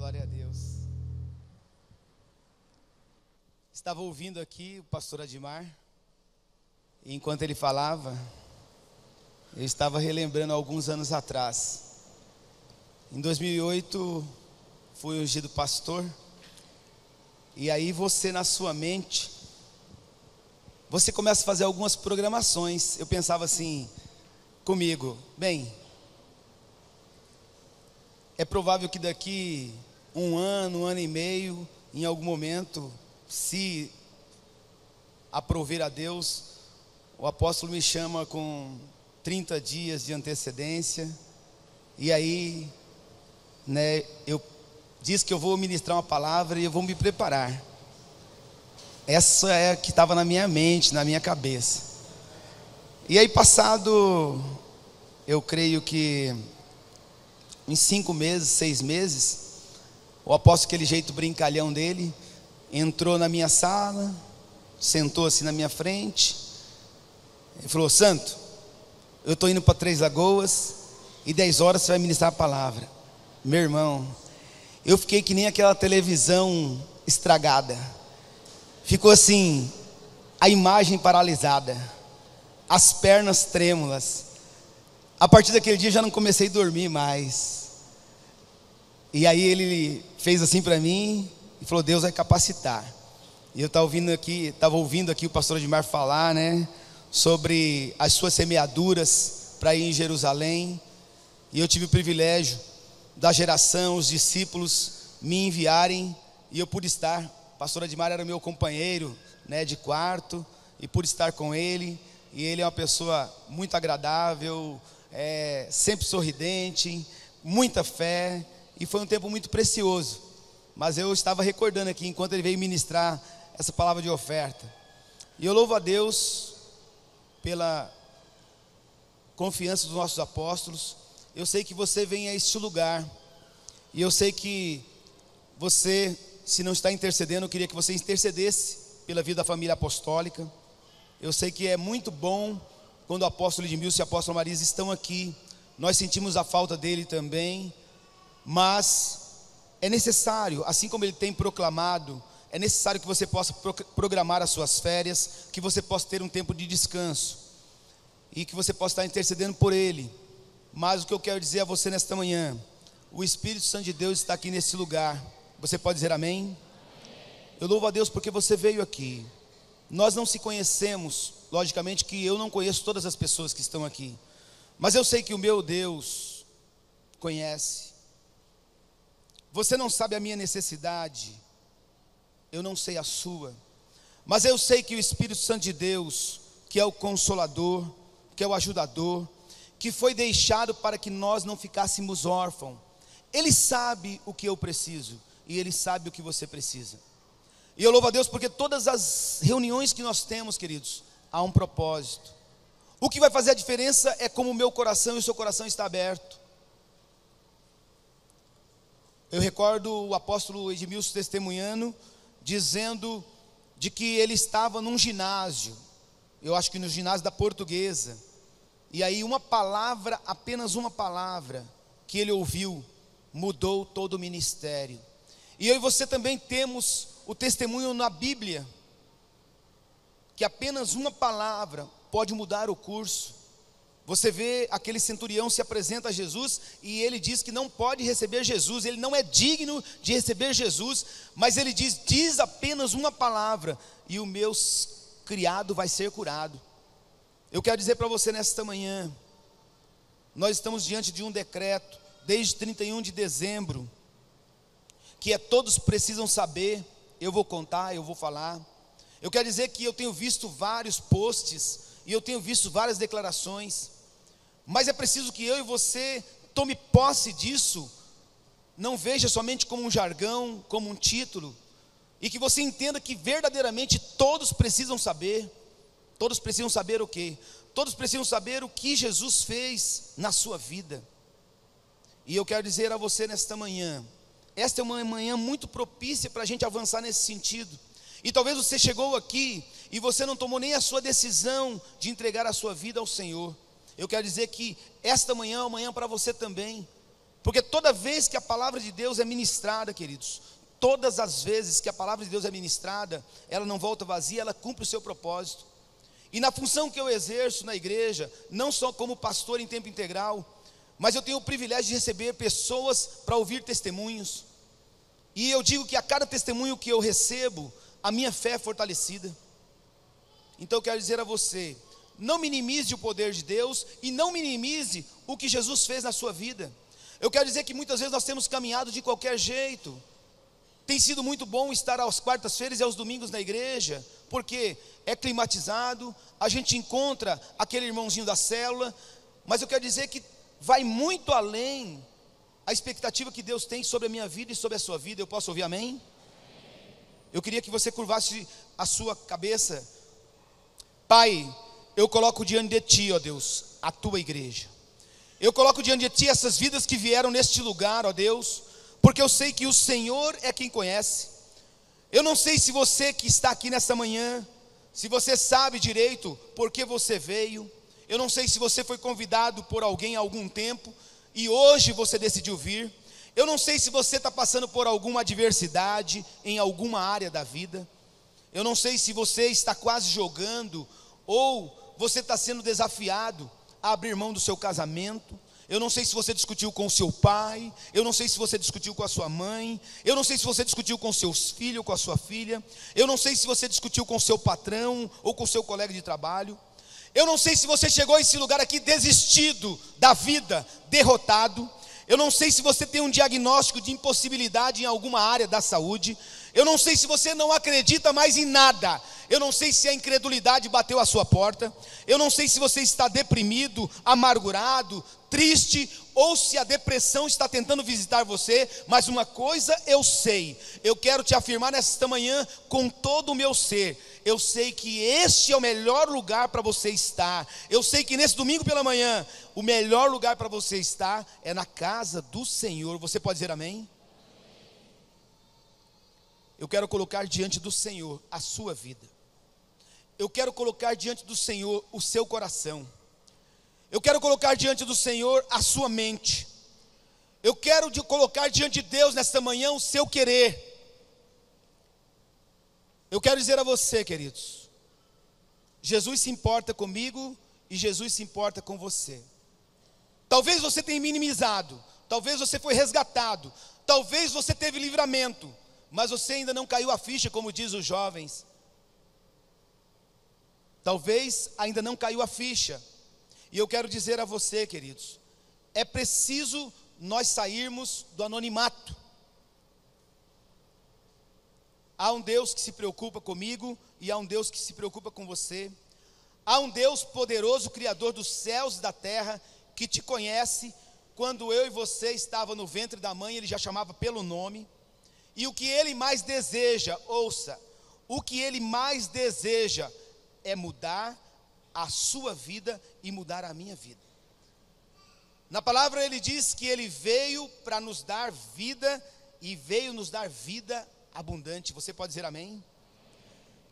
Glória a Deus. Estava ouvindo aqui o pastor Admar, e enquanto ele falava, eu estava relembrando alguns anos atrás. Em 2008, fui ungido pastor, e aí você na sua mente, você começa a fazer algumas programações. Eu pensava assim, comigo, bem, é provável que daqui um ano e meio, em algum momento, se aprover a Deus, o apóstolo me chama com 30 dias de antecedência, e aí, eu disse que eu vou ministrar uma palavra e eu vou me preparar. Essa é a que estava na minha mente, na minha cabeça. E aí passado, eu creio que em 5 meses, 6 meses, o apóstolo, aquele jeito brincalhão dele, entrou na minha sala, sentou assim na minha frente, ele falou: Santo, eu estou indo para 3 Lagoas, e 10 horas você vai ministrar a palavra. Meu irmão, eu fiquei que nem aquela televisão estragada, ficou assim, a imagem paralisada, as pernas trêmulas. A partir daquele dia eu já não comecei a dormir mais. E aí ele fez assim para mim e falou: Deus vai capacitar. E eu estava ouvindo aqui o pastor Admar falar, sobre as suas semeaduras para ir em Jerusalém. E eu tive o privilégio da geração, os discípulos me enviarem, e eu pude estar. O pastor Admar era meu companheiro, de quarto, e pude estar com ele. E ele é uma pessoa muito agradável, sempre sorridente, muita fé, e foi um tempo muito precioso. Mas eu estava recordando aqui, enquanto ele veio ministrar essa palavra de oferta, e eu louvo a Deus pela confiança dos nossos apóstolos. Eu sei que você vem a este lugar, e eu sei que você, se não está intercedendo, eu queria que você intercedesse pela vida da família apostólica. Eu sei que é muito bom quando o apóstolo Edmilson e a apóstola Marisa estão aqui. Nós sentimos a falta dele também, mas é necessário, assim como ele tem proclamado, é necessário que você possa programar as suas férias, que você possa ter um tempo de descanso, e que você possa estar intercedendo por ele. Mas o que eu quero dizer a você nesta manhã, o Espírito Santo de Deus está aqui nesse lugar. Você pode dizer amém? Eu louvo a Deus porque você veio aqui. Nós não se conhecemos, logicamente que eu não conheço todas as pessoas que estão aqui, mas eu sei que o meu Deus conhece. Você não sabe a minha necessidade, eu não sei a sua, mas eu sei que o Espírito Santo de Deus, que é o Consolador, que é o Ajudador, que foi deixado para que nós não ficássemos órfãos, Ele sabe o que eu preciso, e Ele sabe o que você precisa. E eu louvo a Deus porque todas as reuniões que nós temos, queridos, há um propósito. O que vai fazer a diferença é como o meu coração e o seu coração está aberto. Eu recordo o apóstolo Edmilson testemunhando, dizendo de que ele estava num ginásio, eu acho que no ginásio da Portuguesa, e aí uma palavra, apenas uma palavra que ele ouviu, mudou todo o ministério. E eu e você também temos o testemunho na Bíblia, que apenas uma palavra pode mudar o curso. Você vê aquele centurião se apresenta a Jesus, e ele diz que não pode receber Jesus, ele não é digno de receber Jesus, mas ele diz apenas uma palavra, e o meu criado vai ser curado. Eu quero dizer para você nesta manhã, nós estamos diante de um decreto, desde 31 de dezembro, que todos precisam saber. Eu vou contar, eu vou falar. Eu quero dizer que eu tenho visto vários posts, e eu tenho visto várias declarações, mas é preciso que eu e você tome posse disso, não veja somente como um jargão, como um título, e que você entenda que verdadeiramente todos precisam saber. Todos precisam saber o quê? Todos precisam saber o que Jesus fez na sua vida. E eu quero dizer a você nesta manhã, esta é uma manhã muito propícia para a gente avançar nesse sentido. E talvez você chegou aqui e você não tomou nem a sua decisão de entregar a sua vida ao Senhor. Eu quero dizer que esta manhã é uma manhã para você também. Porque toda vez que a palavra de Deus é ministrada, queridos, todas as vezes que a palavra de Deus é ministrada, ela não volta vazia, ela cumpre o seu propósito. E na função que eu exerço na igreja, não só como pastor em tempo integral, mas eu tenho o privilégio de receber pessoas para ouvir testemunhos. E eu digo que a cada testemunho que eu recebo, a minha fé é fortalecida. Então eu quero dizer a você, não minimize o poder de Deus e não minimize o que Jesus fez na sua vida. Eu quero dizer que muitas vezes nós temos caminhado de qualquer jeito. Tem sido muito bom estar às quartas-feiras e aos domingos na igreja, porque é climatizado, a gente encontra aquele irmãozinho da célula, mas eu quero dizer que vai muito além a expectativa que Deus tem sobre a minha vida e sobre a sua vida. Eu posso ouvir amém? Eu queria que você curvasse a sua cabeça. Pai, eu coloco diante de Ti, ó Deus, a Tua igreja. Eu coloco diante de Ti essas vidas que vieram neste lugar, ó Deus, porque eu sei que o Senhor é quem conhece. Eu não sei se você que está aqui nesta manhã, se você sabe direito por que você veio. Eu não sei se você foi convidado por alguém há algum tempo e hoje você decidiu vir. Eu não sei se você está passando por alguma adversidade em alguma área da vida. Eu não sei se você está quase jogando ou você está sendo desafiado a abrir mão do seu casamento. Eu não sei se você discutiu com o seu pai, eu não sei se você discutiu com a sua mãe, eu não sei se você discutiu com seus filhos ou com a sua filha, eu não sei se você discutiu com o seu patrão ou com o seu colega de trabalho, eu não sei se você chegou a esse lugar aqui desistido da vida, derrotado, eu não sei se você tem um diagnóstico de impossibilidade em alguma área da saúde, eu não sei se você não acredita mais em nada, eu não sei se a incredulidade bateu à sua porta, eu não sei se você está deprimido, amargurado, triste, ou se a depressão está tentando visitar você, mas uma coisa eu sei, eu quero te afirmar nesta manhã com todo o meu ser, eu sei que este é o melhor lugar para você estar, eu sei que nesse domingo pela manhã, o melhor lugar para você estar é na casa do Senhor. Você pode dizer amém? Eu quero colocar diante do Senhor a sua vida, eu quero colocar diante do Senhor o seu coração, eu quero colocar diante do Senhor a sua mente, eu quero colocar diante de Deus nesta manhã o seu querer. Eu quero dizer a você, queridos, Jesus se importa comigo e Jesus se importa com você. Talvez você tenha minimizado, talvez você foi resgatado, talvez você teve livramento, mas você ainda não caiu a ficha, como diz os jovens. Talvez ainda não caiu a ficha. E eu quero dizer a você, queridos, é preciso nós sairmos do anonimato. Há um Deus que se preocupa comigo e há um Deus que se preocupa com você. Há um Deus poderoso, Criador dos céus e da terra, que te conhece. Quando eu e você estavam no ventre da mãe, Ele já chamava pelo nome. E o que Ele mais deseja, ouça, o que Ele mais deseja é mudar a sua vida e mudar a minha vida. Na palavra Ele diz que Ele veio para nos dar vida e veio nos dar vida abundante. Você pode dizer amém?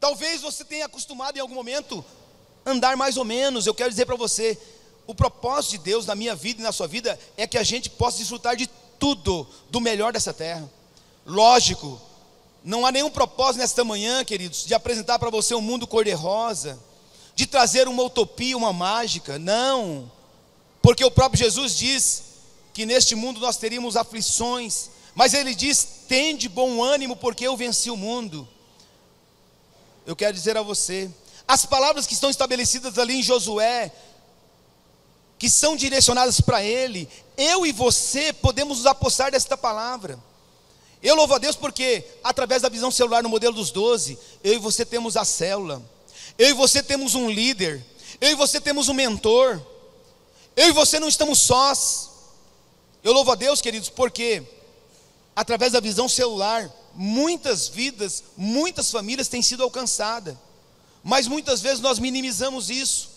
Talvez você tenha acostumado em algum momento andar mais ou menos. Eu quero dizer para você, o propósito de Deus na minha vida e na sua vida é que a gente possa desfrutar de tudo, do melhor dessa terra. Lógico, não há nenhum propósito nesta manhã, queridos, de apresentar para você um mundo cor-de-rosa, de trazer uma utopia, uma mágica, não, porque o próprio Jesus diz que neste mundo nós teríamos aflições, mas Ele diz, tende bom ânimo, porque eu venci o mundo. Eu quero dizer a você, as palavras que estão estabelecidas ali em Josué, que são direcionadas para Ele, eu e você podemos nos apossar desta palavra. Eu louvo a Deus porque, através da visão celular no modelo dos 12, eu e você temos a célula, eu e você temos um líder, eu e você temos um mentor, eu e você não estamos sós. Eu louvo a Deus, queridos, porque, através da visão celular, muitas vidas, muitas famílias têm sido alcançadas, mas muitas vezes nós minimizamos isso.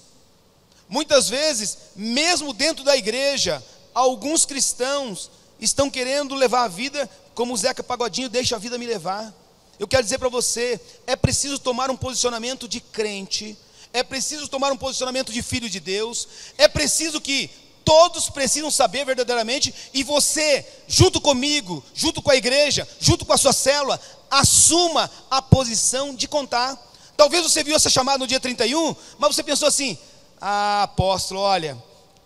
Muitas vezes, mesmo dentro da igreja, alguns cristãos estão querendo levar a vida como o Zeca Pagodinho, deixa a vida me levar. Eu quero dizer para você, é preciso tomar um posicionamento de crente, é preciso tomar um posicionamento de filho de Deus, é preciso que todos precisam saber verdadeiramente, e você, junto comigo, junto com a igreja, junto com a sua célula, assuma a posição de contar. Talvez você viu essa chamada no dia 31, mas você pensou assim: ah, apóstolo, olha,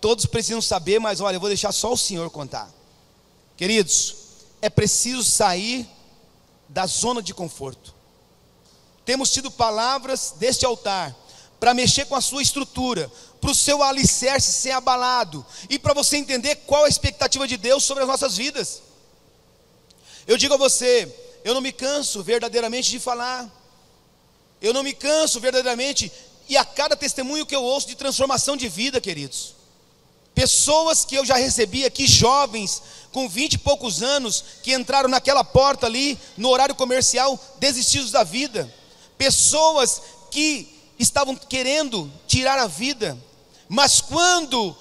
todos precisam saber, mas olha, eu vou deixar só o Senhor contar. Queridos, é preciso sair da zona de conforto. Temos tido palavras deste altar para mexer com a sua estrutura, para o seu alicerce ser abalado, e para você entender qual a expectativa de Deus sobre as nossas vidas. Eu digo a você, eu não me canso verdadeiramente de falar, eu não me canso verdadeiramente, e a cada testemunho que eu ouço de transformação de vida, queridos, pessoas que eu já recebi aqui, jovens, com 20 e poucos anos, que entraram naquela porta ali, no horário comercial, desistidos da vida, pessoas que estavam querendo tirar a vida, mas quando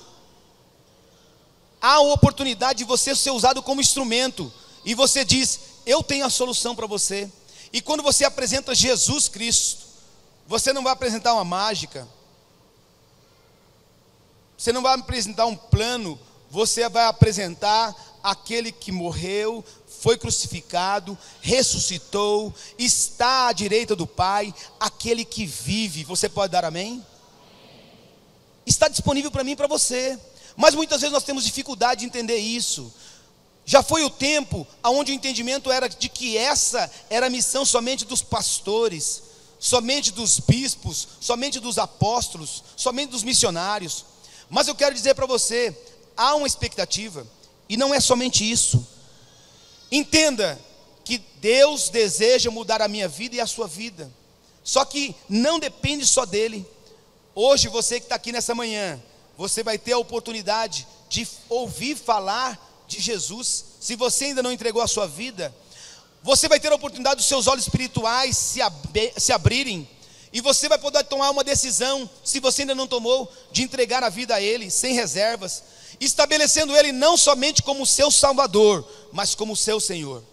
há a oportunidade de você ser usado como instrumento, e você diz: eu tenho a solução para você, e quando você apresenta Jesus Cristo, você não vai apresentar uma mágica, você não vai apresentar um plano, você vai apresentar aquele que morreu, foi crucificado, ressuscitou, está à direita do Pai, aquele que vive. Você pode dar amém? Está disponível para mim e para você, mas muitas vezes nós temos dificuldade de entender isso. Já foi o tempo onde o entendimento era de que essa era a missão somente dos pastores, somente dos bispos, somente dos apóstolos, somente dos missionários. Mas eu quero dizer para você, há uma expectativa, e não é somente isso. Entenda que Deus deseja mudar a minha vida e a sua vida, só que não depende só dele. Hoje você que está aqui nessa manhã, você vai ter a oportunidade de ouvir falar de Jesus. Se você ainda não entregou a sua vida, você vai ter a oportunidade dos seus olhos espirituais se abrirem, e você vai poder tomar uma decisão, se você ainda não tomou, de entregar a vida a Ele, sem reservas, estabelecendo Ele não somente como seu Salvador, mas como seu Senhor.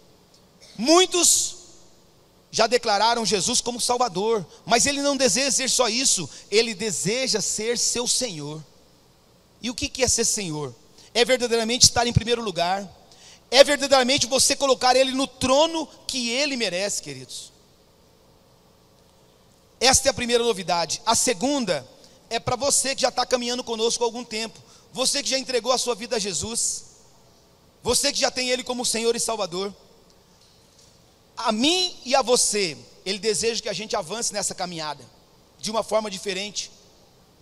Muitos já declararam Jesus como Salvador, mas Ele não deseja ser só isso, Ele deseja ser seu Senhor. E o que é ser Senhor? É verdadeiramente estar em primeiro lugar, é verdadeiramente você colocar Ele no trono que Ele merece, queridos. Esta é a primeira novidade. A segunda é para você que já está caminhando conosco há algum tempo, você que já entregou a sua vida a Jesus, você que já tem Ele como Senhor e Salvador. A mim e a você, Ele deseja que a gente avance nessa caminhada de uma forma diferente,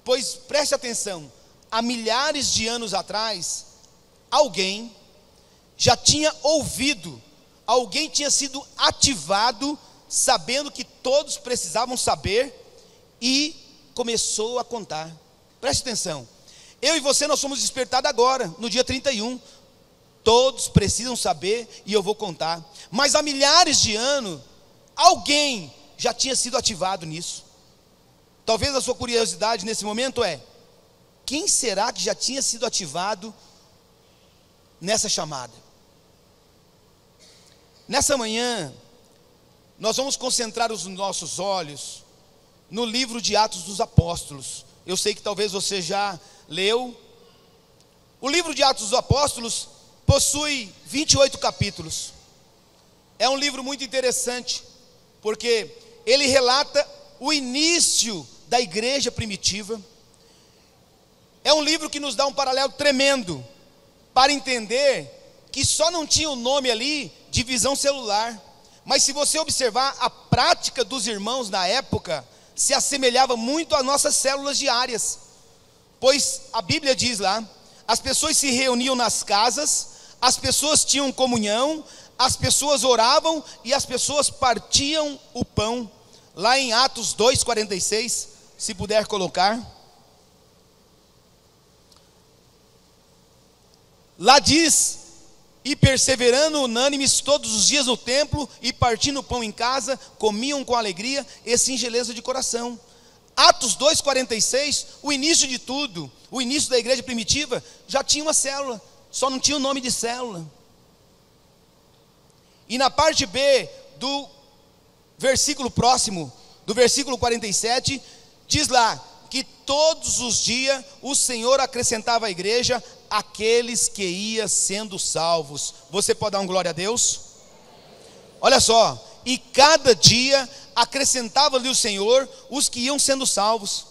pois preste atenção, há milhares de anos atrás, alguém já tinha ouvido, alguém tinha sido ativado, sabendo que todos precisavam saber, e começou a contar. Preste atenção, eu e você nós somos despertados agora, no dia 31, todos precisam saber e eu vou contar, mas há milhares de anos, alguém já tinha sido ativado nisso. Talvez a sua curiosidade nesse momento é: quem será que já tinha sido ativado nessa chamada? Nessa manhã, nós vamos concentrar os nossos olhos no livro de Atos dos Apóstolos. Eu sei que talvez você já leu. O livro de Atos dos Apóstolos possui 28 capítulos. É um livro muito interessante, porque ele relata o início da igreja primitiva. É um livro que nos dá um paralelo tremendo, para entender que só não tinha o nome ali de visão celular, mas se você observar, a prática dos irmãos na época se assemelhava muito às nossas células diárias, pois a Bíblia diz lá, as pessoas se reuniam nas casas, as pessoas tinham comunhão, as pessoas oravam e as pessoas partiam o pão. Lá em Atos 2:46, se puder colocar. Lá diz: e perseverando unânimes todos os dias no templo, e partindo o pão em casa, comiam com alegria e singeleza de coração. Atos 2:46, o início de tudo, o início da igreja primitiva, já tinha uma célula, só não tinha o nome de célula. E na parte B do versículo próximo, do versículo 47, diz lá, que todos os dias o Senhor acrescentava à igreja aqueles que iam sendo salvos. Você pode dar um glória a Deus? Olha só, e cada dia acrescentava-lhe o Senhor os que iam sendo salvos.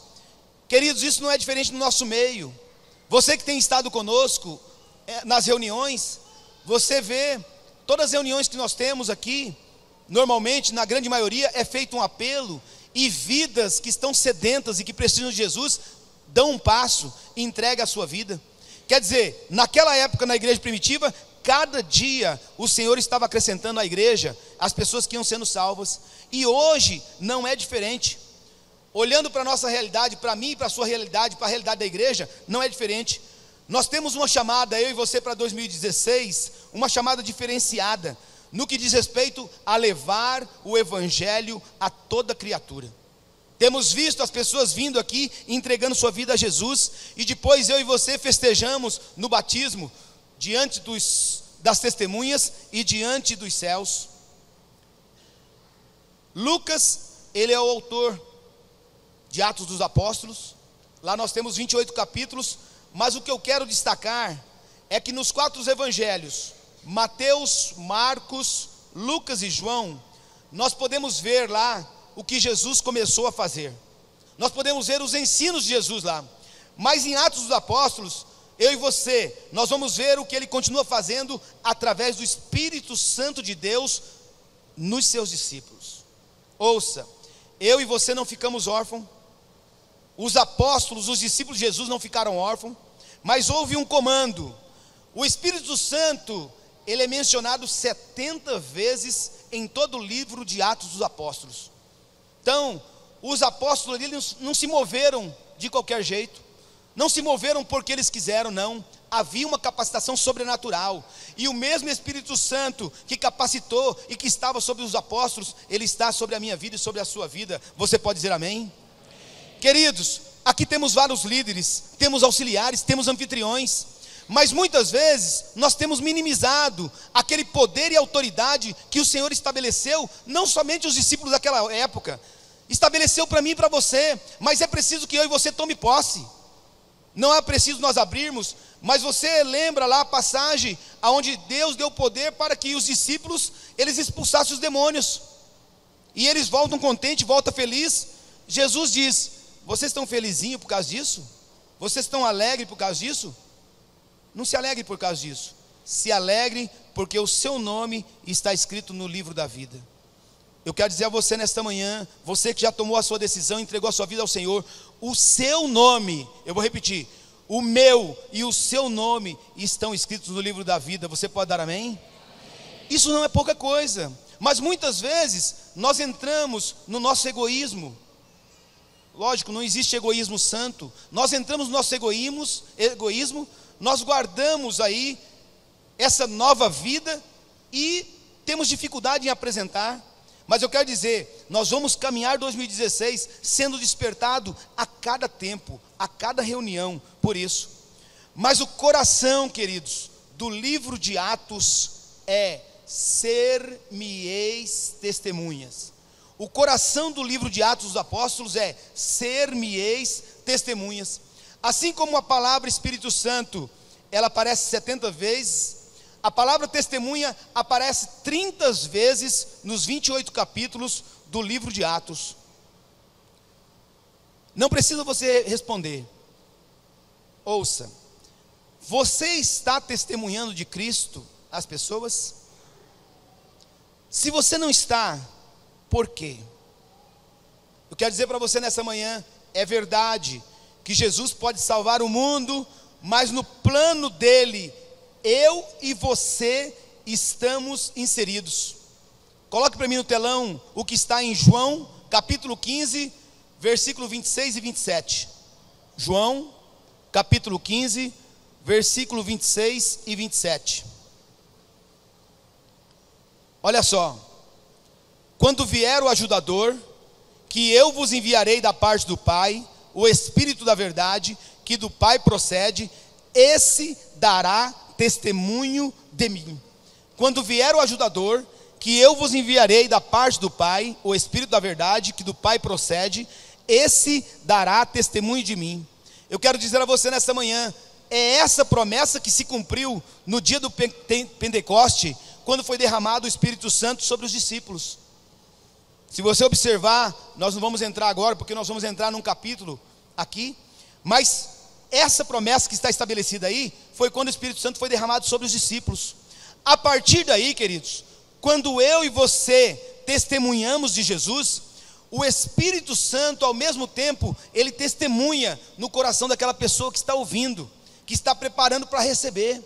Queridos, isso não é diferente no nosso meio. Você que tem estado conosco nas reuniões, você vê, todas as reuniões que nós temos aqui, normalmente, na grande maioria, é feito um apelo, e vidas que estão sedentas e que precisam de Jesus, dão um passo e entregam a sua vida. Quer dizer, naquela época, na igreja primitiva, cada dia o Senhor estava acrescentando à igreja as pessoas que iam sendo salvas, e hoje não é diferente. Olhando para a nossa realidade, para mim e para a sua realidade, para a realidade da igreja, não é diferente. Nós temos uma chamada, eu e você, para 2016, uma chamada diferenciada, no que diz respeito a levar o evangelho a toda criatura. Temos visto as pessoas vindo aqui, entregando sua vida a Jesus, e depois eu e você festejamos no batismo, diante das testemunhas e diante dos céus. Lucas, ele é o autor de Atos dos Apóstolos. Lá nós temos 28 capítulos, mas o que eu quero destacar é que nos 4 evangelhos, Mateus, Marcos, Lucas e João, nós podemos ver lá o que Jesus começou a fazer. Nós podemos ver os ensinos de Jesus lá. Mas em Atos dos Apóstolos, eu e você, nós vamos ver o que ele continua fazendo através do Espírito Santo de Deus nos seus discípulos. Ouça, eu e você não ficamos órfãos. Os apóstolos, os discípulos de Jesus não ficaram órfãos, mas houve um comando. O Espírito Santo, ele é mencionado 70 vezes em todo o livro de Atos dos Apóstolos. Então, os apóstolos ali não se moveram de qualquer jeito, não se moveram porque eles quiseram, não. Havia uma capacitação sobrenatural, e o mesmo Espírito Santo que capacitou e que estava sobre os apóstolos, ele está sobre a minha vida e sobre a sua vida. Você pode dizer amém? Queridos, aqui temos vários líderes, temos auxiliares, temos anfitriões, mas muitas vezes nós temos minimizado aquele poder e autoridade que o Senhor estabeleceu, não somente os discípulos daquela época, estabeleceu para mim e para você, mas é preciso que eu e você tome posse. Não é preciso nós abrirmos, mas você lembra lá a passagem onde Deus deu poder para que os discípulos, eles expulsassem os demônios, e eles voltam contentes, voltam felizes. Jesus diz: vocês estão felizinhos por causa disso? Vocês estão alegres por causa disso? Não se alegre por causa disso, se alegre porque o seu nome está escrito no livro da vida. Eu quero dizer a você nesta manhã, você que já tomou a sua decisão, entregou a sua vida ao Senhor, o seu nome, eu vou repetir, o meu e o seu nome estão escritos no livro da vida. Você pode dar amém? Amém. Isso não é pouca coisa, mas muitas vezes nós entramos no nosso egoísmo. Lógico, não existe egoísmo santo. Nós entramos no nosso egoísmo, nós guardamos aí essa nova vida e temos dificuldade em apresentar. Mas eu quero dizer, nós vamos caminhar 2016 sendo despertado a cada tempo, a cada reunião, por isso. Mas o coração, queridos, do livro de Atos é: ser-me-eis testemunhas. O coração do livro de Atos dos Apóstolos é: ser-me-eis testemunhas. Assim como a palavra Espírito Santo, ela aparece 70 vezes, a palavra testemunha aparece 30 vezes nos 28 capítulos do livro de Atos. Não precisa você responder. Ouça, você está testemunhando de Cristo às pessoas? Se você não está, por quê? Eu quero dizer para você nessa manhã, é verdade que Jesus pode salvar o mundo, mas no plano dele, eu e você estamos inseridos. Coloque para mim no telão o que está em João, capítulo 15, versículo 26 e 27. João, capítulo 15, versículo 26 e 27. Olha só: quando vier o ajudador, que eu vos enviarei da parte do Pai, o Espírito da verdade, que do Pai procede, esse dará testemunho de mim. Quando vier o ajudador, que eu vos enviarei da parte do Pai, o Espírito da verdade, que do Pai procede, esse dará testemunho de mim. Eu quero dizer a você nesta manhã, é essa promessa que se cumpriu no dia do Pentecoste, quando foi derramado o Espírito Santo sobre os discípulos. Se você observar, nós não vamos entrar agora, porque nós vamos entrar num capítulo aqui, mas essa promessa que está estabelecida aí, foi quando o Espírito Santo foi derramado sobre os discípulos. A partir daí, queridos, quando eu e você testemunhamos de Jesus, o Espírito Santo, ao mesmo tempo, ele testemunha no coração daquela pessoa que está ouvindo, que está preparando para receber.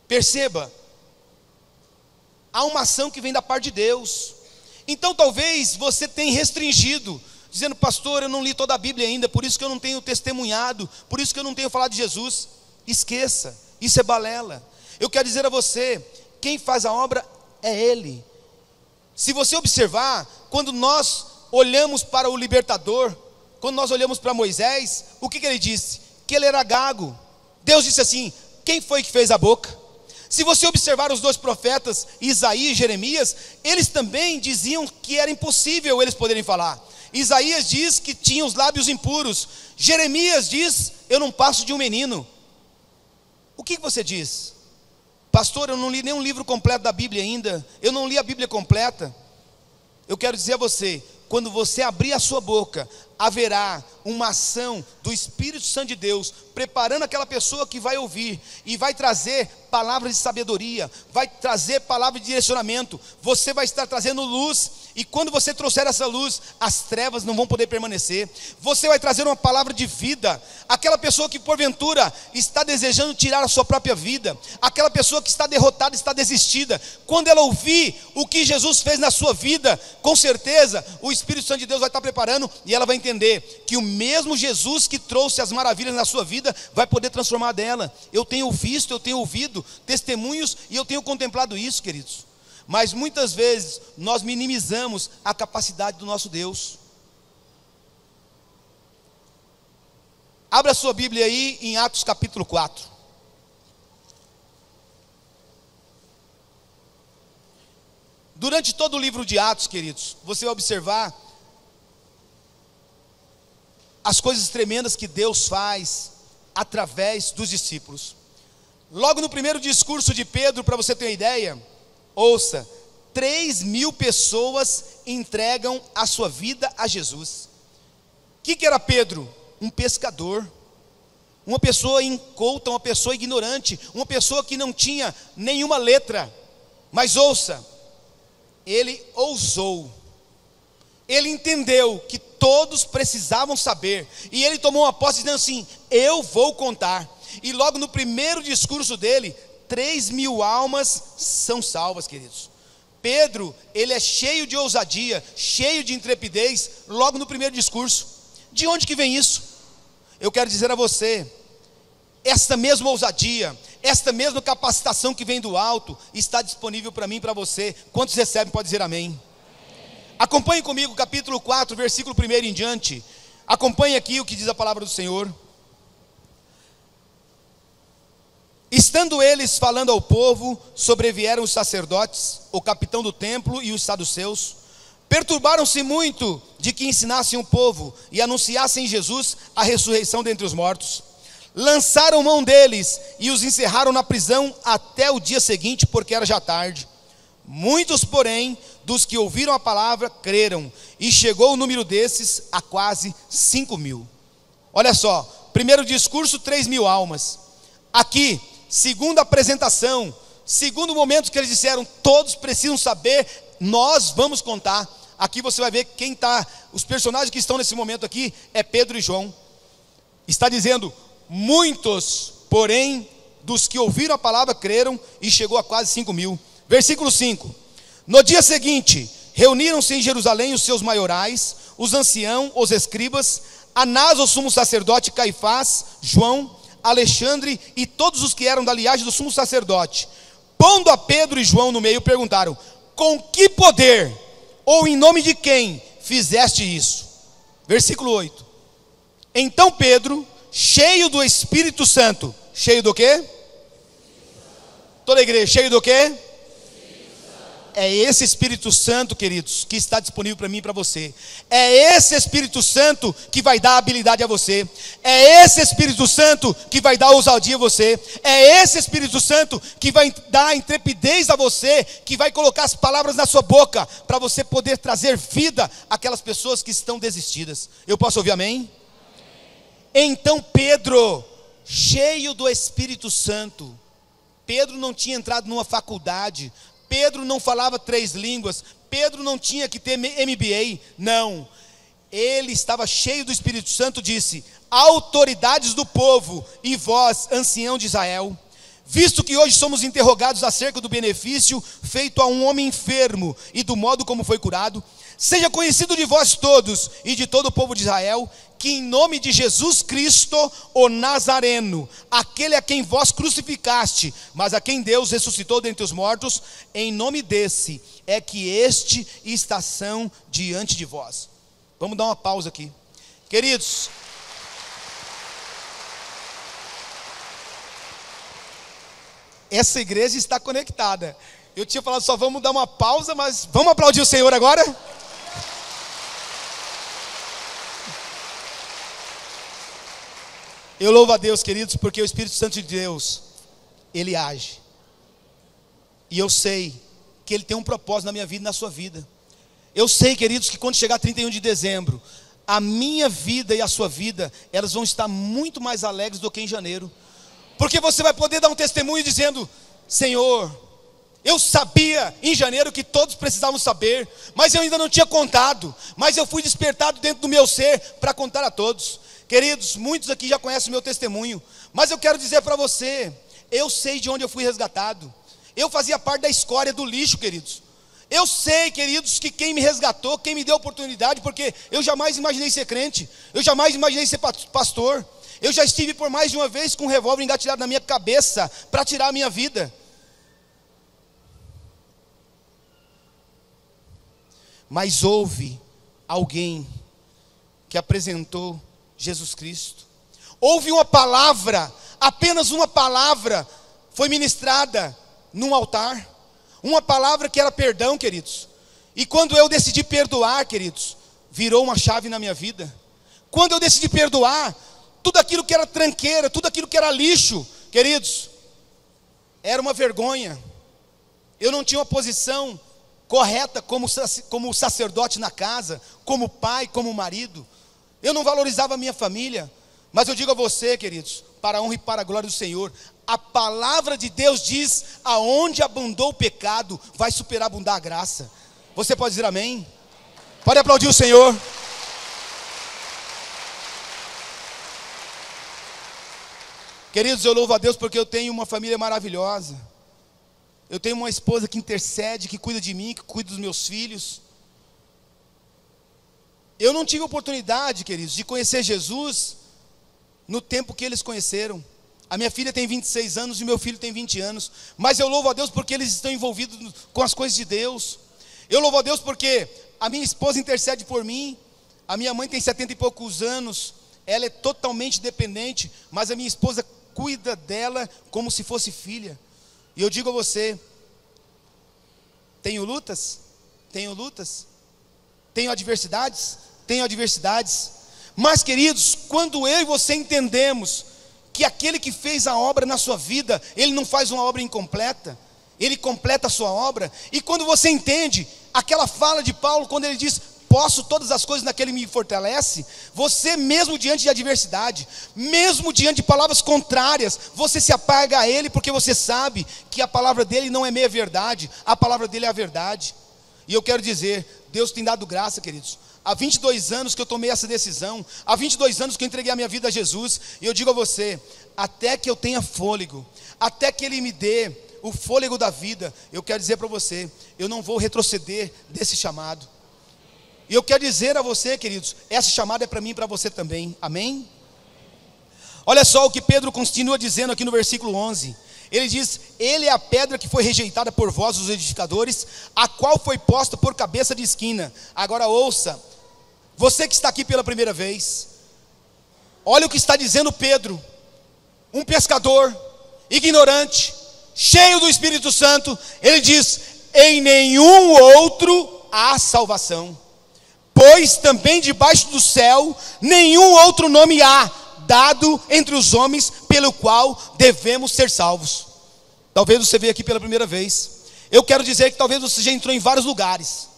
Perceba, há uma ação que vem da parte de Deus. Então talvez você tenha restringido, dizendo: pastor, eu não li toda a Bíblia ainda, por isso que eu não tenho testemunhado, por isso que eu não tenho falado de Jesus. Esqueça, isso é balela. Eu quero dizer a você, quem faz a obra é Ele. Se você observar, quando nós olhamos para o libertador, quando nós olhamos para Moisés, o que ele disse? Que ele era gago. Deus disse assim: quem foi que fez a boca? Se você observar os dois profetas, Isaías e Jeremias, eles também diziam que era impossível eles poderem falar. Isaías diz que tinha os lábios impuros. Jeremias diz: eu não passo de um menino. O que você diz? Pastor, eu não li nenhum livro completo da Bíblia ainda, eu não li a Bíblia completa. Eu quero dizer a você, quando você abrir a sua boca, haverá uma ação do Espírito Santo de Deus, preparando aquela pessoa que vai ouvir, e vai trazer palavras de sabedoria, vai trazer palavras de direcionamento. Você vai estar trazendo luz, e quando você trouxer essa luz, as trevas não vão poder permanecer. Você vai trazer uma palavra de vida. Aquela pessoa que porventura está desejando tirar a sua própria vida, aquela pessoa que está derrotada, está desistida, quando ela ouvir o que Jesus fez na sua vida, com certeza o Espírito Santo de Deus vai estar preparando, e ela vai entender que o mesmo Jesus que trouxe as maravilhas na sua vida, vai poder transformar dela. Eu tenho visto, eu tenho ouvido testemunhos, e eu tenho contemplado isso, queridos. Mas muitas vezes nós minimizamos a capacidade do nosso Deus. Abra a sua Bíblia aí em Atos capítulo 4. Durante todo o livro de Atos, queridos, você vai observar as coisas tremendas que Deus faz através dos discípulos. Logo no primeiro discurso de Pedro, para você ter uma ideia, ouça, 3.000 pessoas entregam a sua vida a Jesus. O que era Pedro? Um pescador, uma pessoa incouta, uma pessoa ignorante, uma pessoa que não tinha nenhuma letra. Mas ouça, ele ousou, ele entendeu que todos precisavam saber, e ele tomou uma posse dizendo assim: eu vou contar. E logo no primeiro discurso dele, 3.000 almas são salvas, queridos. Pedro, ele é cheio de ousadia, cheio de intrepidez, logo no primeiro discurso. De onde que vem isso? Eu quero dizer a você, esta mesma ousadia, esta mesma capacitação que vem do alto, está disponível para mim e para você. Quantos recebem, pode dizer amém? Acompanhe comigo capítulo 4, versículo 1 em diante. Acompanhe aqui o que diz a palavra do Senhor. Estando eles falando ao povo, sobrevieram os sacerdotes, o capitão do templo e os saduceus. Perturbaram-se muito de que ensinassem o povo e anunciassem Jesus a ressurreição dentre os mortos. Lançaram mão deles e os encerraram na prisão até o dia seguinte, porque era já tarde. Muitos, porém, dos que ouviram a palavra, creram, e chegou o número desses a quase 5.000. Olha só, primeiro discurso, 3.000 almas. Aqui, segunda apresentação, segundo momento que eles disseram: todos precisam saber, nós vamos contar. Aqui você vai ver quem está, os personagens que estão nesse momento aqui, é Pedro e João. Está dizendo: muitos, porém, dos que ouviram a palavra creram, e chegou a quase 5.000. Versículo 5: no dia seguinte, reuniram-se em Jerusalém os seus maiorais, os anciãos, os escribas, Anás, o sumo sacerdote, Caifás, João, Alexandre e todos os que eram da linhagem do sumo sacerdote. Pondo a Pedro e João no meio, perguntaram: com que poder, ou em nome de quem fizeste isso? Versículo 8: então Pedro, cheio do Espírito Santo, cheio do quê? Toda a igreja, cheio do quê? É esse Espírito Santo, queridos, que está disponível para mim e para você. É esse Espírito Santo que vai dar habilidade a você. É esse Espírito Santo que vai dar ousadia a você. É esse Espírito Santo que vai dar intrepidez a você, que vai colocar as palavras na sua boca, para você poder trazer vida àquelas pessoas que estão desistidas. Eu posso ouvir amém? Então Pedro, cheio do Espírito Santo, Pedro não tinha entrado numa faculdade, Pedro não falava 3 línguas, Pedro não tinha que ter MBA, não. Ele estava cheio do Espírito Santo, disse: autoridades do povo e vós, ancião de Israel, visto que hoje somos interrogados acerca do benefício feito a um homem enfermo e do modo como foi curado, seja conhecido de vós todos e de todo o povo de Israel, que em nome de Jesus Cristo, o Nazareno, aquele a quem vós crucificaste, mas a quem Deus ressuscitou dentre os mortos, em nome desse é que este está são diante de vós. Vamos dar uma pausa aqui, queridos. Essa igreja está conectada. Eu tinha falado só vamos dar uma pausa, mas vamos aplaudir o Senhor agora? Eu louvo a Deus, queridos, porque o Espírito Santo de Deus, Ele age. E eu sei que Ele tem um propósito na minha vida e na sua vida. Eu sei, queridos, que quando chegar 31 de dezembro, a minha vida e a sua vida, elas vão estar muito mais alegres do que em janeiro. Porque você vai poder dar um testemunho dizendo: Senhor, eu sabia em janeiro que todos precisavam saber, mas eu ainda não tinha contado, mas eu fui despertado dentro do meu ser para contar a todos. Queridos, muitos aqui já conhecem o meu testemunho, mas eu quero dizer para você, eu sei de onde eu fui resgatado. Eu fazia parte da escória do lixo, queridos. Eu sei, queridos, que quem me resgatou, quem me deu oportunidade, porque eu jamais imaginei ser crente, eu jamais imaginei ser pastor. Eu já estive por mais de uma vez com um revólver engatilhado na minha cabeça para tirar a minha vida. Mas houve alguém que apresentou Jesus Cristo. Houve uma palavra, apenas uma palavra foi ministrada num altar. Uma palavra que era perdão, queridos. E quando eu decidi perdoar, queridos, virou uma chave na minha vida. Quando eu decidi perdoar, tudo aquilo que era tranqueira, tudo aquilo que era lixo, queridos, era uma vergonha. Eu não tinha uma posição correta como sacerdote na casa, como pai, como marido. Eu não valorizava a minha família. Mas eu digo a você, queridos, para a honra e para a glória do Senhor, a palavra de Deus diz: aonde abundou o pecado, vai superabundar a graça. Você pode dizer amém? Pode aplaudir o Senhor. Queridos, eu louvo a Deus porque eu tenho uma família maravilhosa. Eu tenho uma esposa que intercede, que cuida de mim, que cuida dos meus filhos. Eu não tive oportunidade, queridos, de conhecer Jesus no tempo que eles conheceram. A minha filha tem 26 anos e meu filho tem 20 anos. Mas eu louvo a Deus porque eles estão envolvidos com as coisas de Deus. Eu louvo a Deus porque a minha esposa intercede por mim. A minha mãe tem 70 e poucos anos. Ela é totalmente dependente, mas a minha esposa cuida dela como se fosse filha. E eu digo a você, tenho lutas, tenho adversidades, mas queridos, quando eu e você entendemos que aquele que fez a obra na sua vida, ele não faz uma obra incompleta, ele completa a sua obra. E quando você entende aquela fala de Paulo, quando ele diz: posso todas as coisas naquele que me fortalece, você mesmo diante de adversidade, mesmo diante de palavras contrárias, você se apega a ele, porque você sabe que a palavra dele não é meia verdade, a palavra dele é a verdade. E eu quero dizer, Deus tem dado graça, queridos. Há 22 anos que eu tomei essa decisão, há 22 anos que eu entreguei a minha vida a Jesus, e eu digo a você, até que eu tenha fôlego, até que Ele me dê o fôlego da vida, eu quero dizer para você, eu não vou retroceder desse chamado. E eu quero dizer a você, queridos, essa chamada é para mim e para você também, amém? Olha só o que Pedro continua dizendo aqui no versículo 11, ele diz: ele é a pedra que foi rejeitada por vós os edificadores, a qual foi posta por cabeça de esquina. Agora ouça, você que está aqui pela primeira vez, olha o que está dizendo Pedro, um pescador, ignorante, cheio do Espírito Santo. Ele diz: em nenhum outro há salvação, pois também debaixo do céu nenhum outro nome há dado entre os homens pelo qual devemos ser salvos. Talvez você veja aqui pela primeira vez. Eu quero dizer que talvez você já entrou em vários lugares,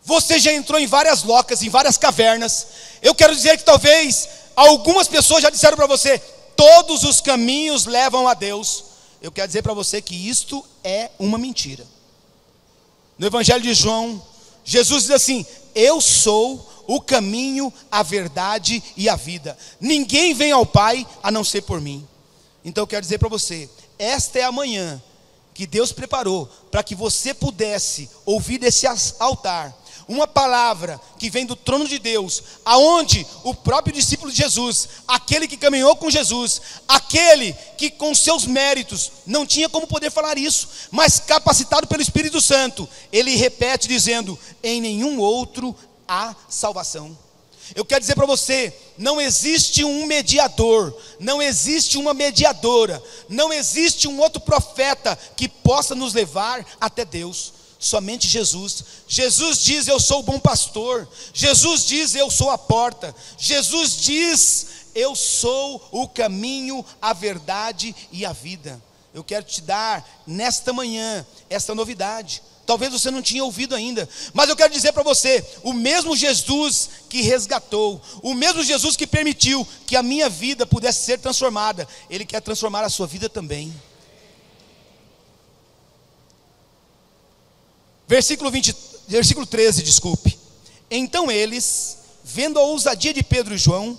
você já entrou em várias locas, em várias cavernas. Eu quero dizer que talvez algumas pessoas já disseram para você: todos os caminhos levam a Deus. Eu quero dizer para você que isto é uma mentira. No Evangelho de João, Jesus diz assim: eu sou o caminho, a verdade e a vida. Ninguém vem ao Pai a não ser por mim. Então eu quero dizer para você, esta é a manhã que Deus preparou para que você pudesse ouvir desse altar uma palavra que vem do trono de Deus, aonde o próprio discípulo de Jesus, aquele que caminhou com Jesus, aquele que com seus méritos não tinha como poder falar isso, mas capacitado pelo Espírito Santo, ele repete dizendo: em nenhum outro há salvação. Eu quero dizer para você, não existe um mediador, não existe uma mediadora, não existe um outro profeta que possa nos levar até Deus. Somente Jesus. Jesus diz: eu sou o bom pastor. Jesus diz: eu sou a porta. Jesus diz: eu sou o caminho, a verdade e a vida. Eu quero te dar nesta manhã esta novidade. Talvez você não tinha ouvido ainda, mas eu quero dizer para você: o mesmo Jesus que resgatou, o mesmo Jesus que permitiu que a minha vida pudesse ser transformada, Ele quer transformar a sua vida também. Versículo 13, desculpe. Então eles, vendo a ousadia de Pedro e João,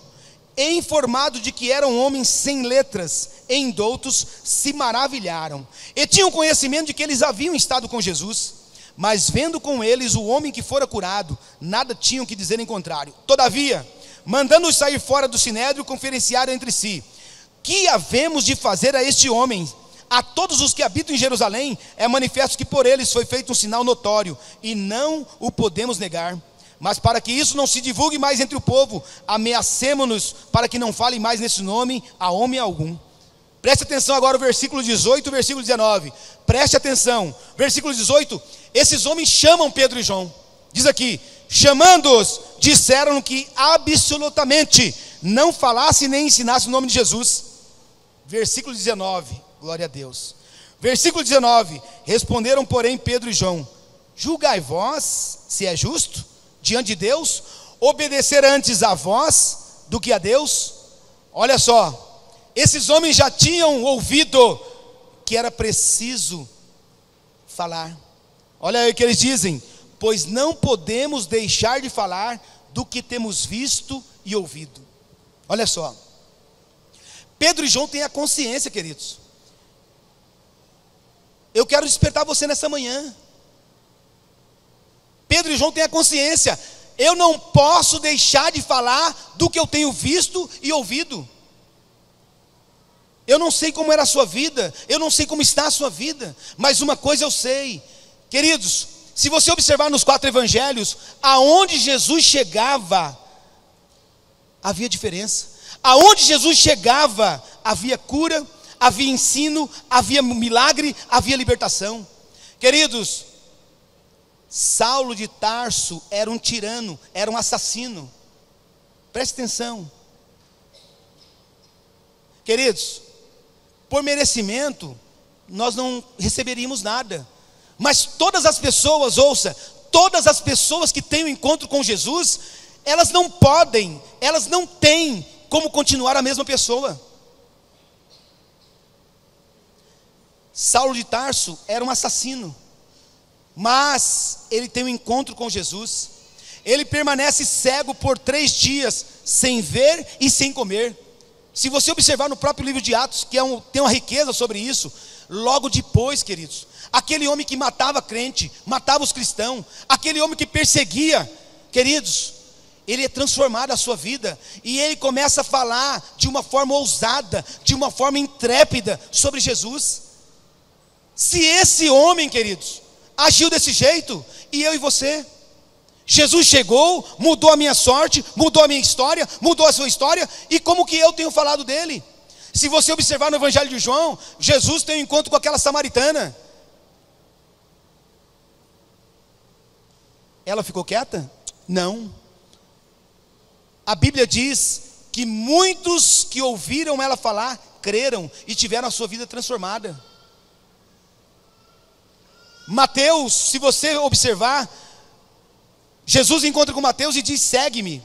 e informado de que eram homens sem letras e indoutos, se maravilharam, e tinham conhecimento de que eles haviam estado com Jesus, mas vendo com eles o homem que fora curado, nada tinham que dizer em contrário. Todavia, mandando-os sair fora do sinédrio, conferenciaram entre si: que havemos de fazer a este homem? A todos os que habitam em Jerusalém é manifesto que por eles foi feito um sinal notório, e não o podemos negar. Mas para que isso não se divulgue mais entre o povo, ameacemo-nos para que não falem mais nesse nome a homem algum. Preste atenção agora no versículo 18 e versículo 19. Preste atenção. Versículo 18: esses homens chamam Pedro e João. Diz aqui: chamando-os, disseram que absolutamente não falasse nem ensinasse o nome de Jesus. Versículo 19. Glória a Deus. Versículo 19: responderam, porém, Pedro e João: julgai vós se é justo diante de Deus obedecer antes a vós do que a Deus. Olha só, esses homens já tinham ouvido que era preciso falar. Olha aí o que eles dizem: pois não podemos deixar de falar do que temos visto e ouvido. Olha só, Pedro e João têm a consciência, queridos. Eu quero despertar você nessa manhã. Pedro e João têm a consciência: eu não posso deixar de falar do que eu tenho visto e ouvido. Eu não sei como era a sua vida, eu não sei como está a sua vida, mas uma coisa eu sei, queridos, se você observar nos 4 evangelhos, aonde Jesus chegava, havia diferença. Aonde Jesus chegava, havia cura, havia ensino, havia milagre, havia libertação. Queridos, Saulo de Tarso era um tirano, era um assassino. Preste atenção. Queridos, por merecimento, nós não receberíamos nada. Mas todas as pessoas, ouça, todas as pessoas que têm um encontro com Jesus, elas não podem, elas não têm como continuar a mesma pessoa. Saulo de Tarso era um assassino, mas ele tem um encontro com Jesus. Ele permanece cego por 3 dias, sem ver e sem comer. Se você observar no próprio livro de Atos, que tem uma riqueza sobre isso, logo depois, queridos, aquele homem que matava crente, matava os cristãos, aquele homem que perseguia, queridos, ele é transformado a sua vida, e ele começa a falar de uma forma ousada, de uma forma intrépida sobre Jesus. Se esse homem, queridos, agiu desse jeito, e eu e você? Jesus chegou, mudou a minha sorte, mudou a minha história, mudou a sua história, e como que eu tenho falado dele? Se você observar no Evangelho de João, Jesus tem um encontro com aquela samaritana. ela ficou quieta? Não. A Bíblia diz que muitos que ouviram ela falar, creram e tiveram a sua vida transformada. Mateus, se você observar, Jesus encontra com Mateus e diz: segue-me.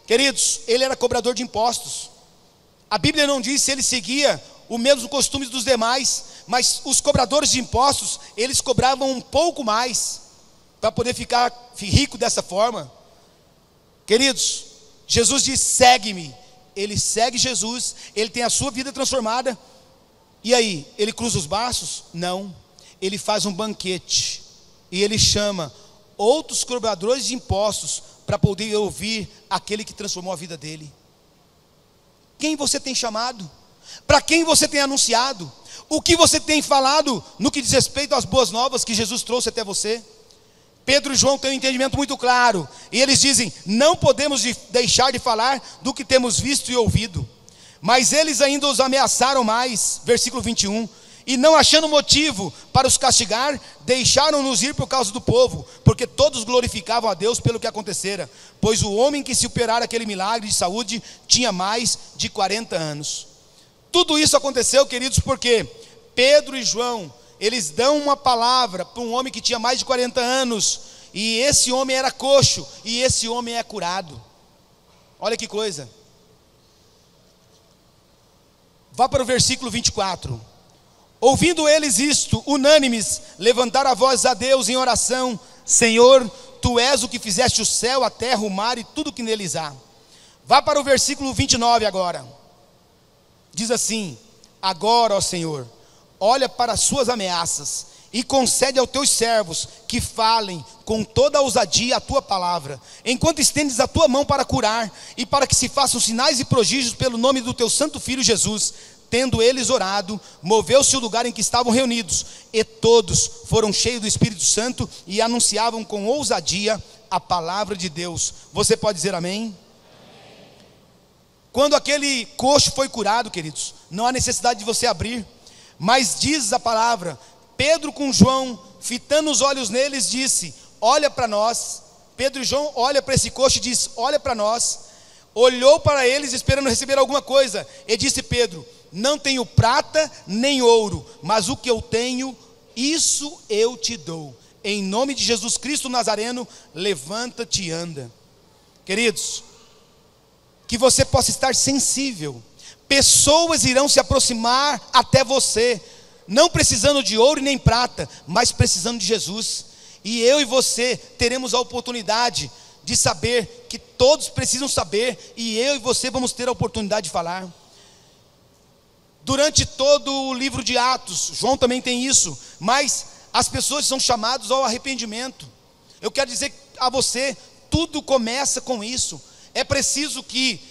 Queridos, ele era cobrador de impostos. A Bíblia não diz se ele seguia o mesmo costume dos demais, mas os cobradores de impostos, eles cobravam um pouco mais, para poder ficar rico dessa forma. Queridos, Jesus diz: segue-me. Ele segue Jesus, ele tem a sua vida transformada. E aí, ele cruza os braços? Não. Ele faz um banquete e ele chama outros cobradores de impostos para poder ouvir aquele que transformou a vida dele. Quem você tem chamado? Para quem você tem anunciado? O que você tem falado no que diz respeito às boas novas que Jesus trouxe até você? Pedro e João têm um entendimento muito claro, e eles dizem: não podemos deixar de falar do que temos visto e ouvido. Mas eles ainda os ameaçaram mais, versículo 21, e não achando motivo para os castigar, deixaram-nos ir por causa do povo, porque todos glorificavam a Deus pelo que acontecera, pois o homem que se operara aquele milagre de saúde tinha mais de 40 anos. Tudo isso aconteceu, queridos, porque Pedro e João, eles dão uma palavra para um homem que tinha mais de 40 anos, e esse homem era coxo, e esse homem é curado. Olha que coisa. Vá para o versículo 24. Ouvindo eles isto, unânimes, levantaram a voz a Deus em oração: Senhor, Tu és o que fizeste o céu, a terra, o mar e tudo que neles há. Vá para o versículo 29 agora. Diz assim: agora, ó Senhor, olha para as suas ameaças e concede aos teus servos que falem com toda a ousadia a tua palavra, enquanto estendes a tua mão para curar, e para que se façam sinais e prodígios pelo nome do teu santo filho Jesus. Tendo eles orado, moveu-se o lugar em que estavam reunidos, e todos foram cheios do Espírito Santo e anunciavam com ousadia a palavra de Deus. Você pode dizer amém? Quando aquele coxo foi curado, queridos, não há necessidade de você abrir, mas diz a palavra, Pedro com João, fitando os olhos neles, disse: olha para nós. Pedro e João olham para esse coxo e diz: olha para nós. Olhou para eles esperando receber alguma coisa, e disse Pedro: não tenho prata nem ouro, mas o que eu tenho, isso eu te dou. Em nome de Jesus Cristo Nazareno, levanta-te e anda. Queridos, que você possa estar sensível. Pessoas irão se aproximar até você, não precisando de ouro e nem prata, mas precisando de Jesus. E eu e você teremos a oportunidade de saber que todos precisam saber, e eu e você vamos ter a oportunidade de falar. Durante todo o livro de Atos, João também tem isso, mas as pessoas são chamadas ao arrependimento. Eu quero dizer a você, tudo começa com isso. É preciso que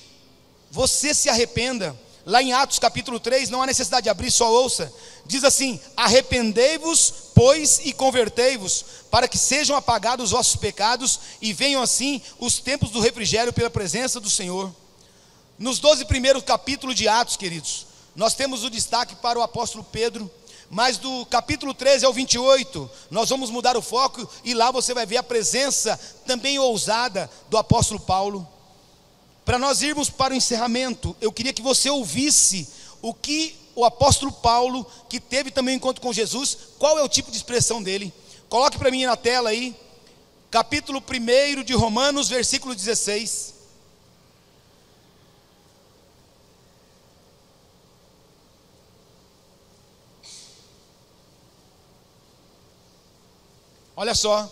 você se arrependa. Lá em Atos capítulo 3, não há necessidade de abrir, só ouça. Diz assim: arrependei-vos, pois, e convertei-vos, para que sejam apagados os vossos pecados, e venham assim os tempos do refrigério pela presença do Senhor. Nos 12 primeiros capítulos de Atos, queridos, nós temos o destaque para o apóstolo Pedro, mas do capítulo 13 ao 28, nós vamos mudar o foco, e lá você vai ver a presença também ousada do apóstolo Paulo. Para nós irmos para o encerramento, eu queria que você ouvisse o que o apóstolo Paulo, que teve também um encontro com Jesus, qual é o tipo de expressão dele. Coloque para mim na tela aí, capítulo 1 de Romanos, versículo 16. Olha só: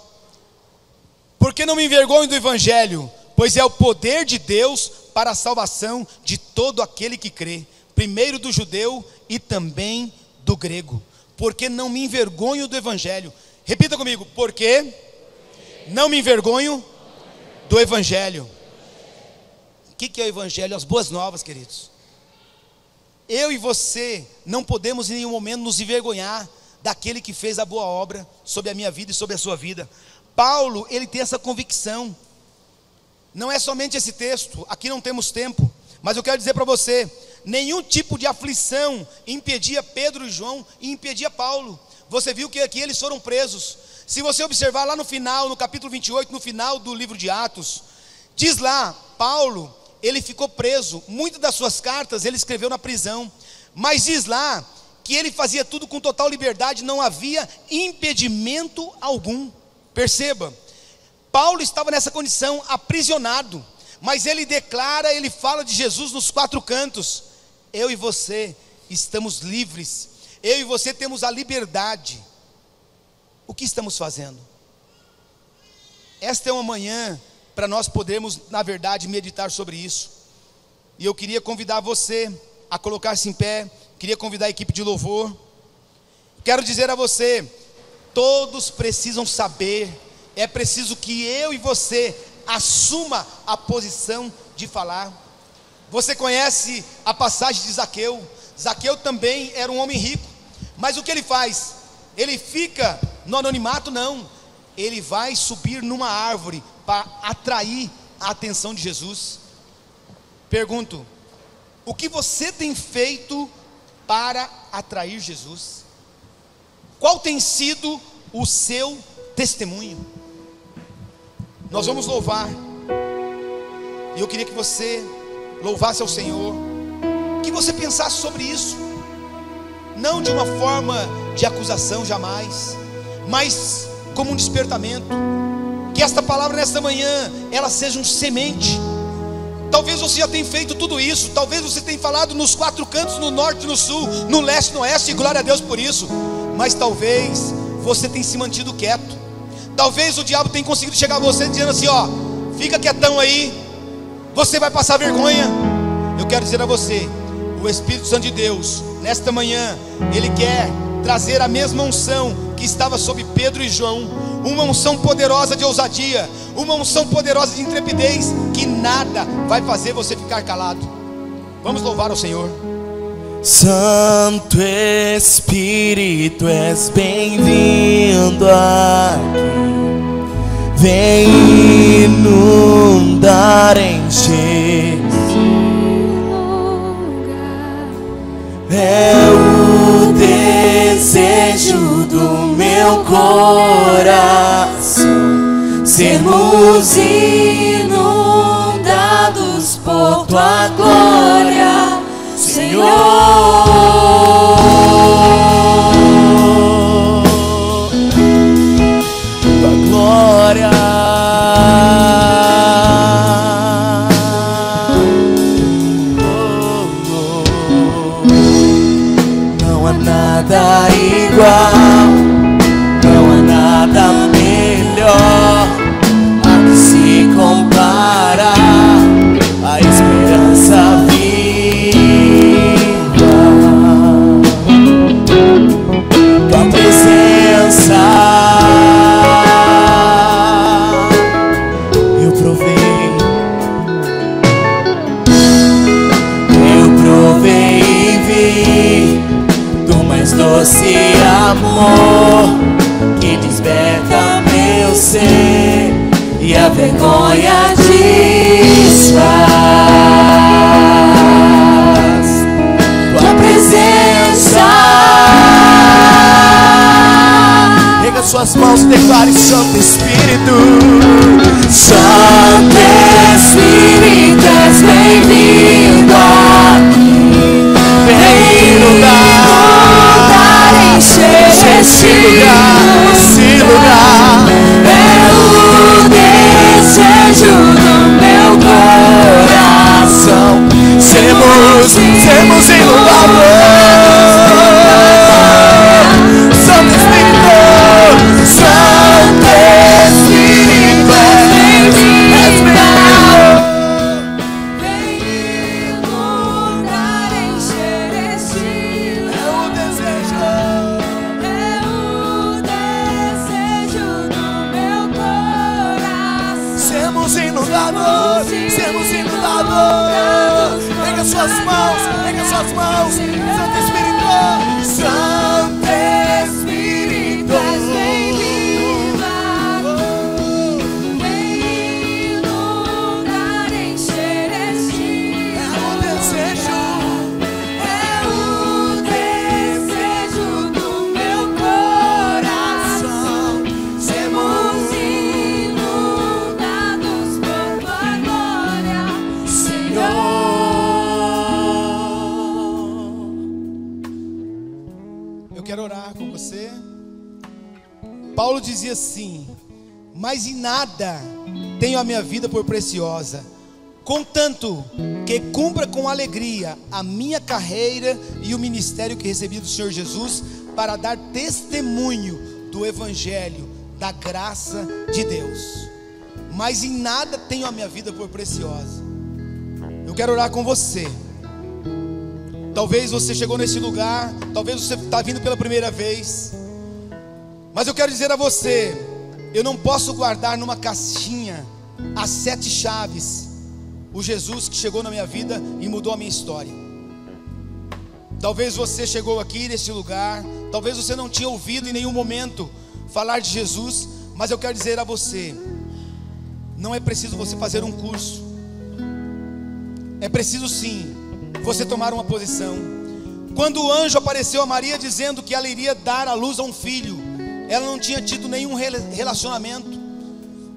porque não me envergonho do evangelho, pois é o poder de Deus para a salvação de todo aquele que crê, primeiro do judeu e também do grego. Porque não me envergonho do evangelho. Repita comigo: porque não me envergonho do evangelho. O que é o evangelho? As boas novas, queridos. Eu e você não podemos em nenhum momento nos envergonhar daquele que fez a boa obra sobre a minha vida e sobre a sua vida. Paulo, ele tem essa convicção. Não é somente esse texto, aqui não temos tempo, mas eu quero dizer para você, nenhum tipo de aflição impedia Pedro e João e impedia Paulo. Você viu que aqui eles foram presos, Se você observar lá no final, no capítulo 28, no final do livro de Atos, diz lá, Paulo, ele ficou preso, muitas das suas cartas ele escreveu na prisão, mas diz lá que ele fazia tudo com total liberdade, não havia impedimento algum. Perceba, Paulo estava nessa condição, aprisionado, mas ele declara, ele fala de Jesus nos quatro cantos. Eu e você estamos livres, eu e você temos a liberdade. O que estamos fazendo? Esta é uma manhã para nós podermos, na verdade, meditar sobre isso. E eu queria convidar você a colocar-se em pé, queria convidar a equipe de louvor. Quero dizer a você, todos precisam saber, é preciso que eu e você assuma a posição de falar. Você conhece a passagem de Zaqueu? Zaqueu também era um homem rico, mas o que ele faz? Ele fica no anonimato? Não, ele vai subir numa árvore para atrair a atenção de Jesus. Pergunto, o que você tem feito para atrair Jesus? Qual tem sido o seu testemunho? Nós vamos louvar, e eu queria que você louvasse ao Senhor, que você pensasse sobre isso, não de uma forma de acusação jamais, mas como um despertamento. Que esta palavra nesta manhã, ela seja um semente. Talvez você já tenha feito tudo isso, talvez você tenha falado nos quatro cantos, no norte, no sul, no leste, no oeste, e glória a Deus por isso, mas talvez você tenha se mantido quieto. Talvez o diabo tenha conseguido chegar a você dizendo assim, ó, fica quietão aí, você vai passar vergonha. Eu quero dizer a você, o Espírito Santo de Deus, nesta manhã, ele quer trazer a mesma unção que estava sobre Pedro e João, uma unção poderosa de ousadia, uma unção poderosa de intrepidez, que nada vai fazer você ficar calado. Vamos louvar ao Senhor. Santo Espírito, és bem-vindo aqui. Vem inundar, encher é o desejo do meu coração, sermos inundados por tua glória, Senhor. Tua glória. Não há nada igual, não há nada melhor a que se compara a esperança viva. Tua presença eu provei e vi do mais doce amor que desperta meu ser e a vergonha desfaz. Tua presença. Pega suas mãos e declare: Santo Espírito, Santo Espírito, és bem-vindo aqui. Vem inundar, encher esse lugar. É o desejo do meu coração. Sermos inundados. Santo Espírito, Santo Espírito, és bem-vindo. Sermos inundados. Pega suas mãos, Santo Espírito, Santo Espírito, és bem-vindo. Vem inundar, encher este. É o desejo do meu coração. Paulo dizia assim: mas em nada tenho a minha vida por preciosa, contanto que cumpra com alegria a minha carreira e o ministério que recebi do Senhor Jesus, para dar testemunho do Evangelho, da graça de Deus. Mas em nada tenho a minha vida por preciosa. Eu quero orar com você. Talvez você chegou nesse lugar, talvez você está vindo pela primeira vez, mas eu quero dizer a você: eu não posso guardar numa caixinha as 7 chaves o Jesus que chegou na minha vida e mudou a minha história. Talvez você chegou aqui nesse lugar, talvez você não tinha ouvido em nenhum momento falar de Jesus, mas eu quero dizer a você: não é preciso você fazer um curso, é preciso sim você tomar uma posição. Quando o anjo apareceu a Maria dizendo que ela iria dar à luz a um filho, ela não tinha tido nenhum relacionamento,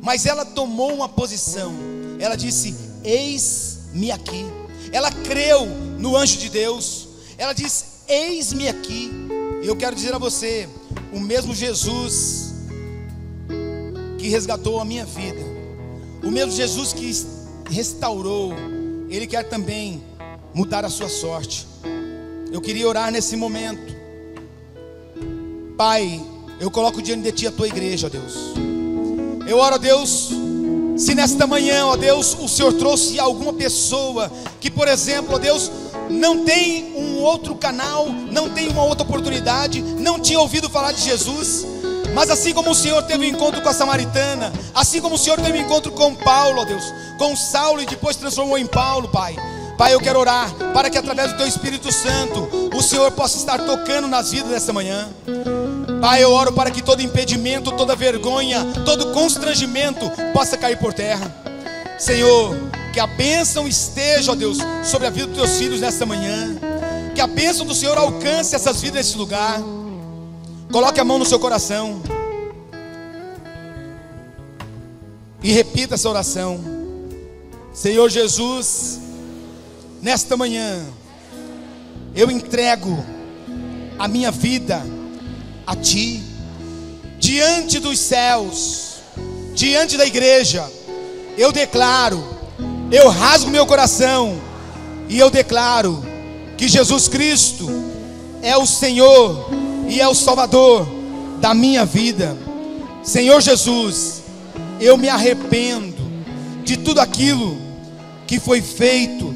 mas ela tomou uma posição. Ela disse: eis-me aqui. Ela creu no anjo de Deus. Ela disse: eis-me aqui. E eu quero dizer a você: o mesmo Jesus que resgatou a minha vida, o mesmo Jesus que restaurou, Ele quer também mudar a sua sorte. Eu queria orar nesse momento. Pai, eu coloco diante de Ti a Tua igreja, ó Deus. Eu oro, ó Deus, se nesta manhã, ó Deus, o Senhor trouxe alguma pessoa que, por exemplo, ó Deus, não tem um outro canal, não tem uma outra oportunidade, não tinha ouvido falar de Jesus, mas assim como o Senhor teve um encontro com a samaritana, assim como o Senhor teve um encontro com Paulo, ó Deus, com Saulo e depois transformou em Paulo, Pai. Pai, eu quero orar para que através do Teu Espírito Santo o Senhor possa estar tocando nas vidas dessa manhã. Pai, eu oro para que todo impedimento, toda vergonha, todo constrangimento possa cair por terra. Senhor, que a bênção esteja, ó Deus, sobre a vida dos Teus filhos nesta manhã. Que a bênção do Senhor alcance essas vidas nesse lugar. Coloque a mão no seu coração e repita essa oração: Senhor Jesus, nesta manhã eu entrego a minha vida a Ti, diante dos céus, diante da igreja. Eu declaro, eu rasgo meu coração e eu declaro que Jesus Cristo é o Senhor e é o Salvador da minha vida. Senhor Jesus, eu me arrependo de tudo aquilo que foi feito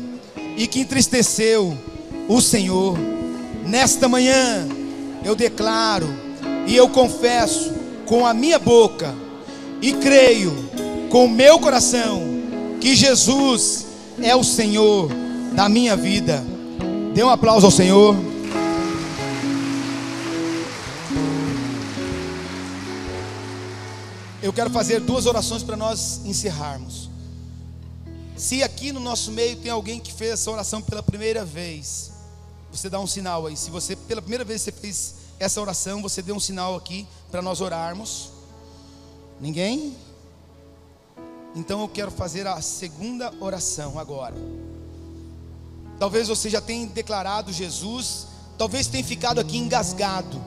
e que entristeceu o Senhor. Nesta manhã eu declaro e eu confesso com a minha boca e creio com o meu coração que Jesus é o Senhor da minha vida. Dê um aplauso ao Senhor. Eu quero fazer 2 orações para nós encerrarmos. Se aqui no nosso meio tem alguém que fez essa oração pela primeira vez, você dá um sinal aí. Se você pela primeira vez você fez essa oração, você dê um sinal aqui para nós orarmos. Ninguém? Então eu quero fazer a segunda oração agora. Talvez você já tenha declarado Jesus, talvez tenha ficado aqui engasgado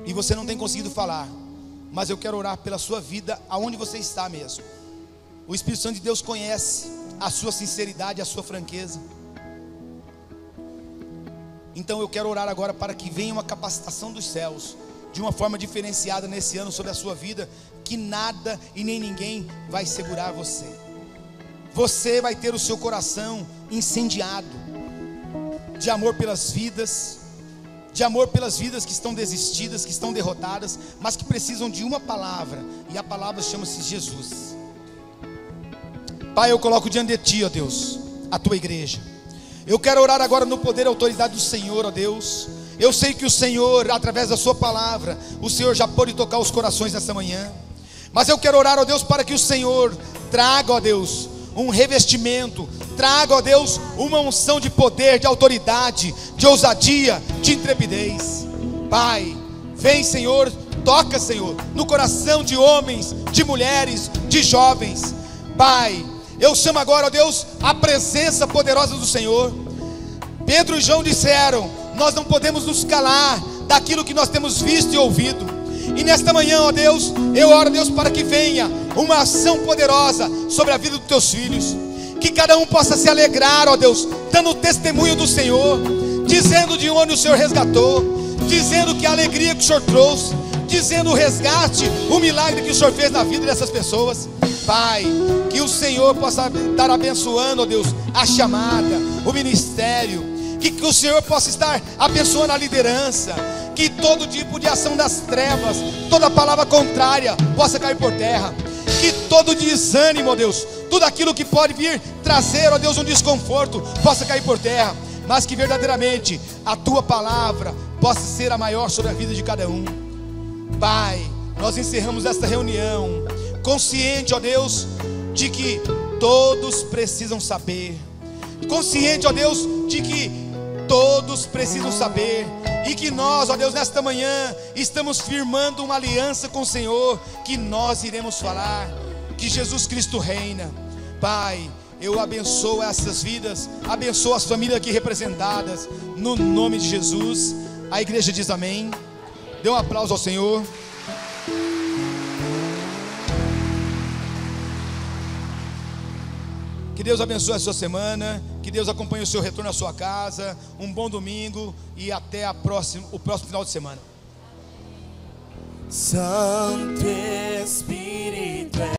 e você não tenha conseguido falar, mas eu quero orar pela sua vida aonde você está mesmo. O Espírito Santo de Deus conhece a sua sinceridade, a sua franqueza. Então eu quero orar agora para que venha uma capacitação dos céus de uma forma diferenciada nesse ano sobre a sua vida, que nada e nem ninguém vai segurar você. Você vai ter o seu coração incendiado de amor pelas vidas, de amor pelas vidas que estão desistidas, que estão derrotadas, mas que precisam de uma palavra, e a palavra chama-se Jesus. Pai, eu coloco diante de Ti, ó Deus, a Tua igreja. Eu quero orar agora no poder e autoridade do Senhor, ó Deus. Eu sei que o Senhor, através da Sua palavra, o Senhor já pôde tocar os corações nessa manhã, mas eu quero orar, ó Deus, para que o Senhor traga, ó Deus, um revestimento, traga, ó Deus, uma unção de poder, de autoridade, de ousadia, de intrepidez. Pai, vem, Senhor, toca, Senhor, no coração de homens, de mulheres, de jovens. Pai, eu chamo agora, ó Deus, a presença poderosa do Senhor. Pedro e João disseram: nós não podemos nos calar daquilo que nós temos visto e ouvido. E nesta manhã, ó Deus, eu oro, Deus, para que venha uma ação poderosa sobre a vida dos teus filhos, que cada um possa se alegrar, ó Deus, dando testemunho do Senhor, dizendo de onde o Senhor resgatou, dizendo que a alegria que o Senhor trouxe, dizendo o resgate, o milagre que o Senhor fez na vida dessas pessoas. Pai, que o Senhor possa estar abençoando, ó Deus, a chamada, o ministério, que o Senhor possa estar abençoando a liderança, que todo tipo de ação das trevas, toda palavra contrária possa cair por terra, que todo desânimo, ó Deus, tudo aquilo que pode vir trazer, ó Deus, um desconforto, possa cair por terra, mas que verdadeiramente a tua palavra possa ser a maior sobre a vida de cada um. Pai, nós encerramos esta reunião consciente, ó Deus, de que todos precisam saber, consciente, ó Deus, de que todos precisam saber, e que nós, ó Deus, nesta manhã estamos firmando uma aliança com o Senhor, que nós iremos falar que Jesus Cristo reina. Pai, eu abençoo essas vidas, abençoo as famílias aqui representadas, no nome de Jesus. A igreja diz amém. Dê um aplauso ao Senhor. Que Deus abençoe a sua semana, que Deus acompanhe o seu retorno à sua casa. Um bom domingo e até o próximo final de semana. Santo Espírito.